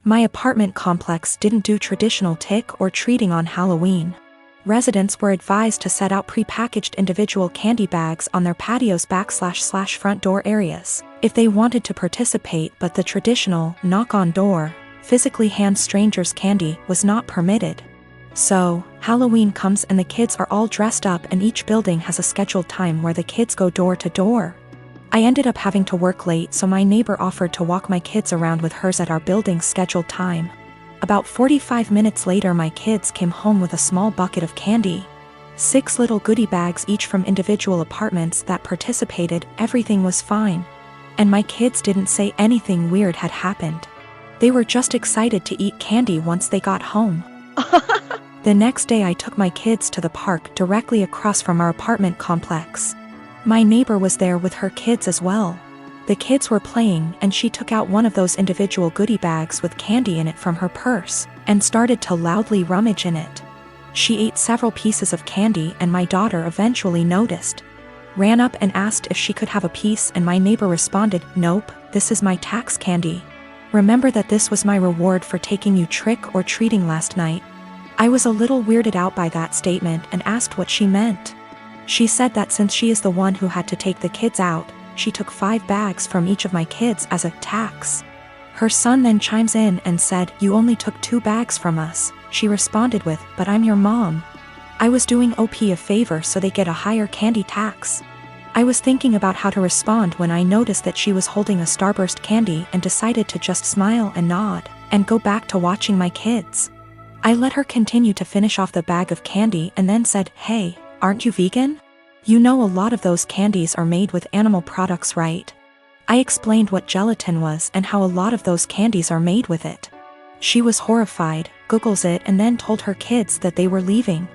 My apartment complex didn't do traditional trick or treating on Halloween. Residents were advised to set out pre-packaged individual candy bags on their patios / front door areas if they wanted to participate, but the traditional knock-on-door, physically hand strangers candy was not permitted. So, Halloween comes and the kids are all dressed up and each building has a scheduled time where the kids go door to door. I ended up having to work late, so my neighbor offered to walk my kids around with hers at our building's scheduled time. About 45 minutes later, my kids came home with a small bucket of candy. 6 little goodie bags each from individual apartments that participated. Everything was fine. And my kids didn't say anything weird had happened. They were just excited to eat candy once they got home. The next day I took my kids to the park directly across from our apartment complex. My neighbor was there with her kids as well. The kids were playing and she took out one of those individual goodie bags with candy in it from her purse and started to loudly rummage in it. She ate several pieces of candy and my daughter eventually noticed. Ran up and asked if she could have a piece, and my neighbor responded, "Nope, this is my tax candy. Remember that this was my reward for taking you trick or treating last night." I was a little weirded out by that statement and asked what she meant. She said that since she is the one who had to take the kids out, she took 5 bags from each of my kids as a tax. Her son then chimes in and said, "You only took 2 bags from us." She responded with, "But I'm your mom. I was doing OP a favor so they get a higher candy tax." I was thinking about how to respond when I noticed that she was holding a Starburst candy and decided to just smile and nod and go back to watching my kids. I let her continue to finish off the bag of candy and then said, "Hey, aren't you vegan? You know a lot of those candies are made with animal products, right?" I explained what gelatin was and how a lot of those candies are made with it. She was horrified, Googles it, and then told her kids that they were leaving.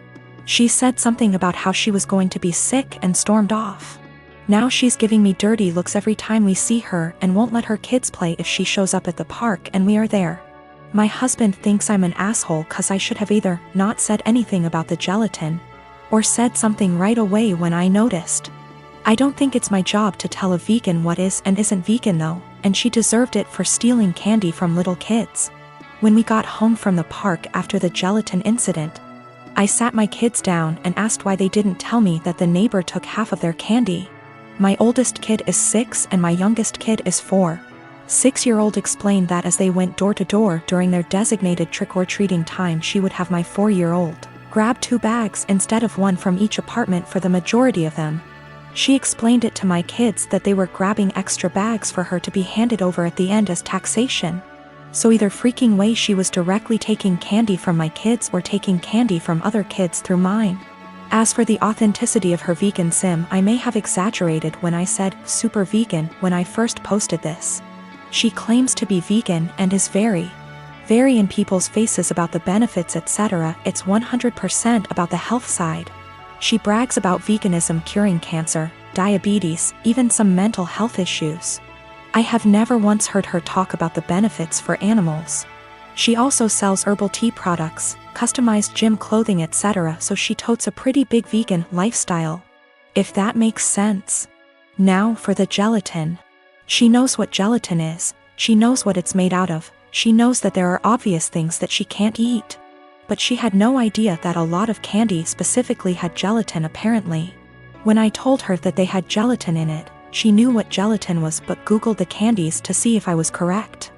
She said something about how she was going to be sick and stormed off. Now she's giving me dirty looks every time we see her and won't let her kids play if she shows up at the park and we are there. My husband thinks I'm an asshole cause I should have either not said anything about the gelatin or said something right away when I noticed. I don't think it's my job to tell a vegan what is and isn't vegan though, and she deserved it for stealing candy from little kids. When we got home from the park after the gelatin incident, I sat my kids down and asked why they didn't tell me that the neighbor took half of their candy. My oldest kid is 6 and my youngest kid is 4. 6-year-old explained that as they went door to door during their designated trick-or-treating time, she would have my 4-year-old grab 2 bags instead of 1 from each apartment for the majority of them. She explained it to my kids that they were grabbing extra bags for her to be handed over at the end as taxation. So either freaking way she was directly taking candy from my kids or taking candy from other kids through mine. As for the authenticity of her vegan sim, I may have exaggerated when I said super vegan when I first posted this. She claims to be vegan and is very in people's faces about the benefits, etc. It's 100% about the health side. She brags about veganism curing cancer, diabetes, even some mental health issues. I have never once heard her talk about the benefits for animals. She also sells herbal tea products, customized gym clothing, etc., so she totes a pretty big vegan lifestyle. If that makes sense. Now for the gelatin. She knows what gelatin is, she knows what it's made out of, she knows that there are obvious things that she can't eat. But she had no idea that a lot of candy specifically had gelatin apparently. When I told her that they had gelatin in it, she knew what gelatin was but Googled the candies to see if I was correct.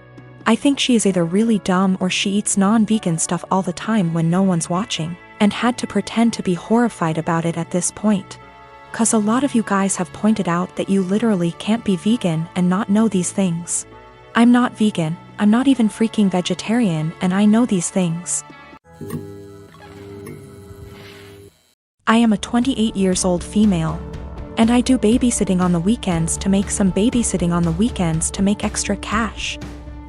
I think she is either really dumb or she eats non-vegan stuff all the time when no one's watching, and had to pretend to be horrified about it at this point. Cause a lot of you guys have pointed out that you literally can't be vegan and not know these things. I'm not vegan, I'm not even freaking vegetarian, and I know these things. I am a 28 years old female. And I do babysitting on the weekends to make extra cash.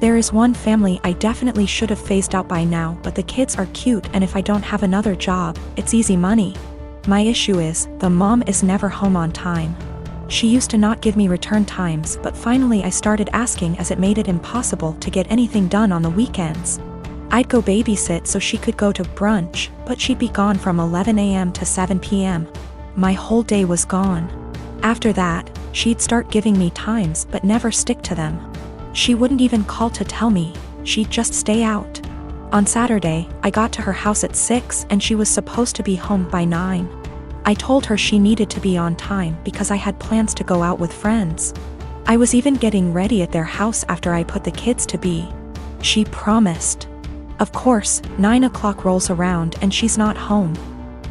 There is one family I definitely should have phased out by now, but the kids are cute and if I don't have another job, it's easy money. My issue is, the mom is never home on time. She used to not give me return times, but finally I started asking as it made it impossible to get anything done on the weekends. I'd go babysit so she could go to brunch, but she'd be gone from 11 a.m. to 7 p.m. My whole day was gone. After that, she'd start giving me times but never stick to them. She wouldn't even call to tell me, She'd just stay out. On Saturday, I got to her house at 6 and she was supposed to be home by 9. I told her she needed to be on time because I had plans to go out with friends. I was even getting ready at their house after I put the kids to bed. She promised. Of course, 9 o'clock rolls around and she's not home.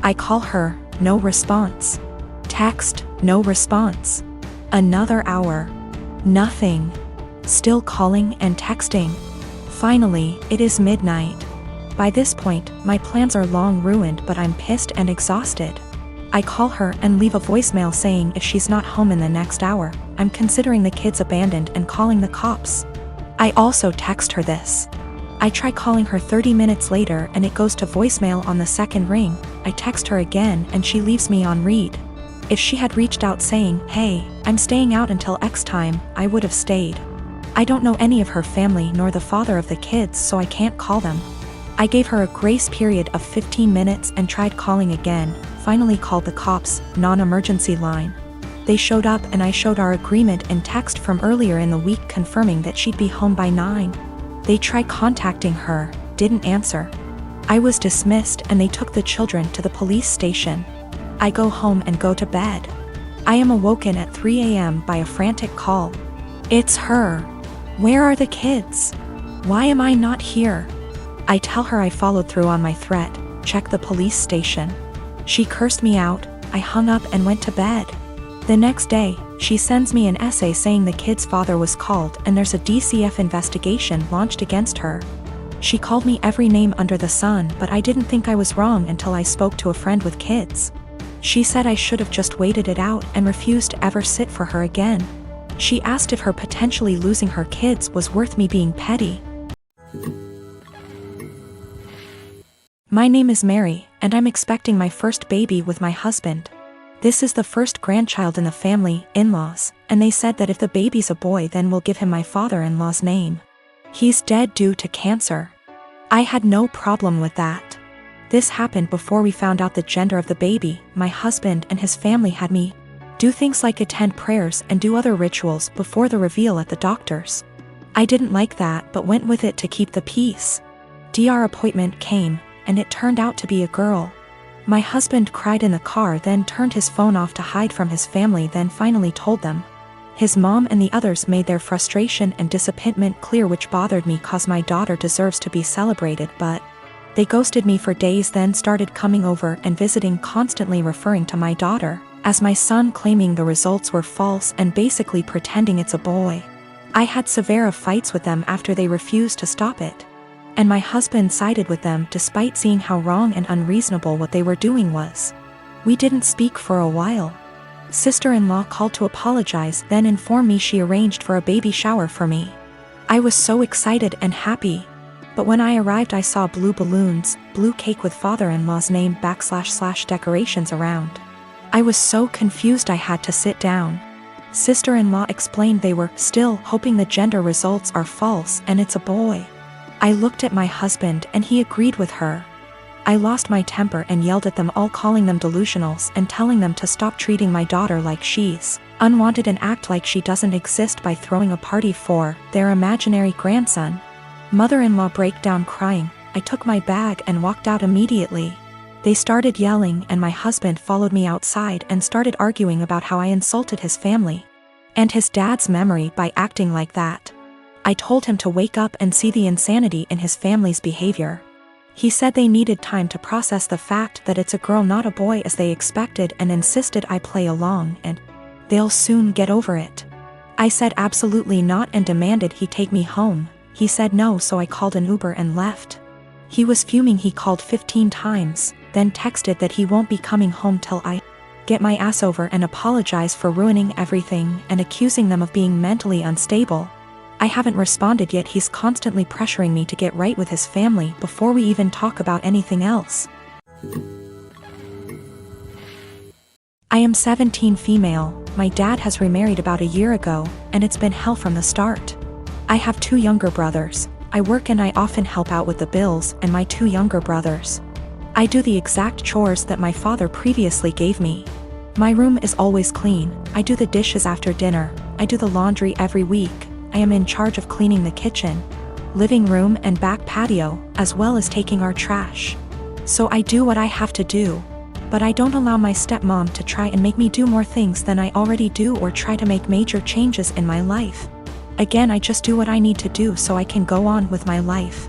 I call her, no response. Text, no response. Another hour. Nothing. Still calling and texting. Finally, it is midnight. By this point, my plans are long ruined, but I'm pissed and exhausted. I call her and leave a voicemail saying if she's not home in the next hour, I'm considering the kids abandoned and calling the cops. I also text her this. I try calling her 30 minutes later and it goes to voicemail on the second ring. I text her again and she leaves me on read. If she had reached out saying, hey, I'm staying out until X time, I would have stayed. I don't know any of her family nor the father of the kids, so I can't call them. I gave her a grace period of 15 minutes and tried calling again, finally called the cops, non-emergency line. They showed up and I showed our agreement in text from earlier in the week confirming that she'd be home by 9. They tried contacting her, didn't answer. I was dismissed and they took the children to the police station. I go home and go to bed. I am awoken at 3 a.m. by a frantic call. It's her. Where are the kids? Why am I not here? I tell her I followed through on my threat, check the police station. She cursed me out, I hung up and went to bed. The next day, she sends me an essay saying the kid's father was called and there's a DCF investigation launched against her. She called me every name under the sun, but I didn't think I was wrong until I spoke to a friend with kids. She said I should have just waited it out and refused to ever sit for her again. She asked if her potentially losing her kids was worth me being petty. My name is Mary, and I'm expecting my first baby with my husband. This is the first grandchild in the family, in-laws, and they said that if the baby's a boy then we'll give him my father-in-law's name. He's dead due to cancer. I had no problem with that. This happened before we found out the gender of the baby. My husband and his family had me do things like attend prayers and do other rituals before the reveal at the doctor's. I didn't like that but went with it to keep the peace. DR appointment came, and it turned out to be a girl. My husband cried in the car, then turned his phone off to hide from his family, then finally told them. His mom and the others made their frustration and disappointment clear, which bothered me cause my daughter deserves to be celebrated, but they ghosted me for days, then started coming over and visiting, constantly referring to my daughter as my son, claiming the results were false and basically pretending it's a boy. I had severe fights with them after they refused to stop it. And my husband sided with them despite seeing how wrong and unreasonable what they were doing was. We didn't speak for a while. Sister-in-law called to apologize, then informed me she arranged for a baby shower for me. I was so excited and happy. But when I arrived I saw blue balloons, blue cake with father-in-law's name / decorations around. I was so confused I had to sit down. Sister-in-law explained they were still hoping the gender results are false and it's a boy. I looked at my husband and he agreed with her. I lost my temper and yelled at them all, calling them delusionals and telling them to stop treating my daughter like she's unwanted and act like she doesn't exist by throwing a party for their imaginary grandson. Mother-in-law break down crying. I took my bag and walked out immediately. They started yelling and my husband followed me outside and started arguing about how I insulted his family and his dad's memory by acting like that. I told him to wake up and see the insanity in his family's behavior. He said they needed time to process the fact that it's a girl not a boy as they expected, and insisted I play along and they'll soon get over it. I said absolutely not and demanded he take me home. He said no, so I called an Uber and left. He was fuming. He called 15 times, then texted that he won't be coming home till I get my ass over and apologize for ruining everything and accusing them of being mentally unstable. I haven't responded yet. He's constantly pressuring me to get right with his family before we even talk about anything else. I am 17, female. My dad has remarried about a year ago, and it's been hell from the start. I have 2 younger brothers. I work and I often help out with the bills and my 2 younger brothers. I do the exact chores that my father previously gave me. My room is always clean. I do the dishes after dinner. I do the laundry every week. I am in charge of cleaning the kitchen. living room and back patio, as well as taking our trash. So I do what I have to do. But I don't allow my stepmom to try and make me do more things than I already do or try to make major changes in my life. Again, I just do what I need to do so I can go on with my life.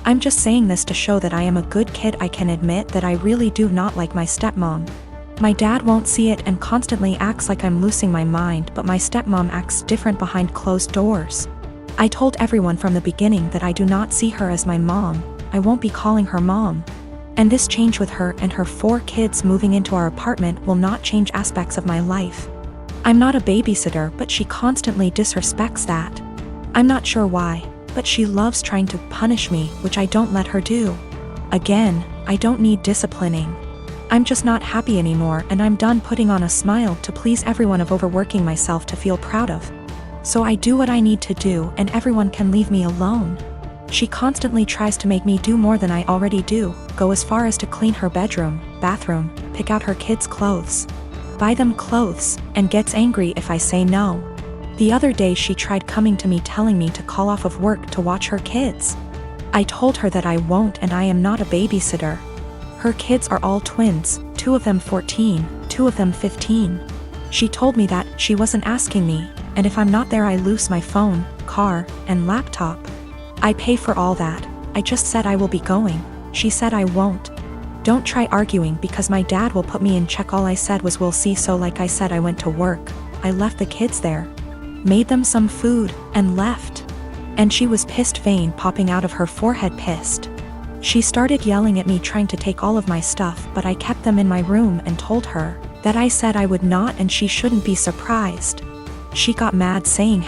I'm just saying this to show that I am a good kid. I can admit that I really do not like my stepmom. My dad won't see it and constantly acts like I'm losing my mind, but my stepmom acts different behind closed doors. I told everyone from the beginning that I do not see her as my mom. I won't be calling her mom. And this change with her and her 4 kids moving into our apartment will not change aspects of my life. I'm not a babysitter, but she constantly disrespects that. I'm not sure why, but she loves trying to punish me, which I don't let her do. Again, I don't need disciplining. I'm just not happy anymore, and I'm done putting on a smile to please everyone of overworking myself to feel proud of. So I do what I need to do and everyone can leave me alone. She constantly tries to make me do more than I already do, go as far as to clean her bedroom, bathroom, pick out her kids' clothes, buy them clothes, and gets angry if I say no. The other day she tried coming to me telling me to call off of work to watch her kids. I told her that I won't and I am not a babysitter. Her kids are all twins, 2 of them 14, 2 of them 15. She told me that she wasn't asking me, and if I'm not there I lose my phone, car, and laptop. I pay for all that. I just said I will be going. She said I won't. Don't try arguing because my dad will put me in check. All I said was we'll see. So like I said, I went to work. I left the kids there, made them some food, and left. And she was pissed, vein popping out of her forehead, pissed. She started yelling at me, trying to take all of my stuff, but I kept them in my room and told her that I said I would not and she shouldn't be surprised. She got mad, saying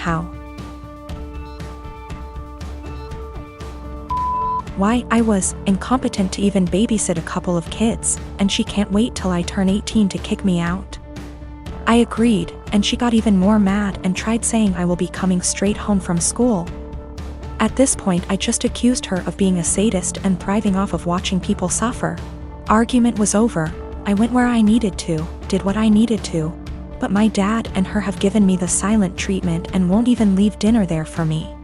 why I was incompetent to even babysit a couple of kids, and she can't wait till I turn 18 to kick me out. I agreed, and she got even more mad and tried saying I will be coming straight home from school. At this point I just accused her of being a sadist and thriving off of watching people suffer. Argument was over. I went where I needed to, did what I needed to. But my dad and her have given me the silent treatment and won't even leave dinner there for me.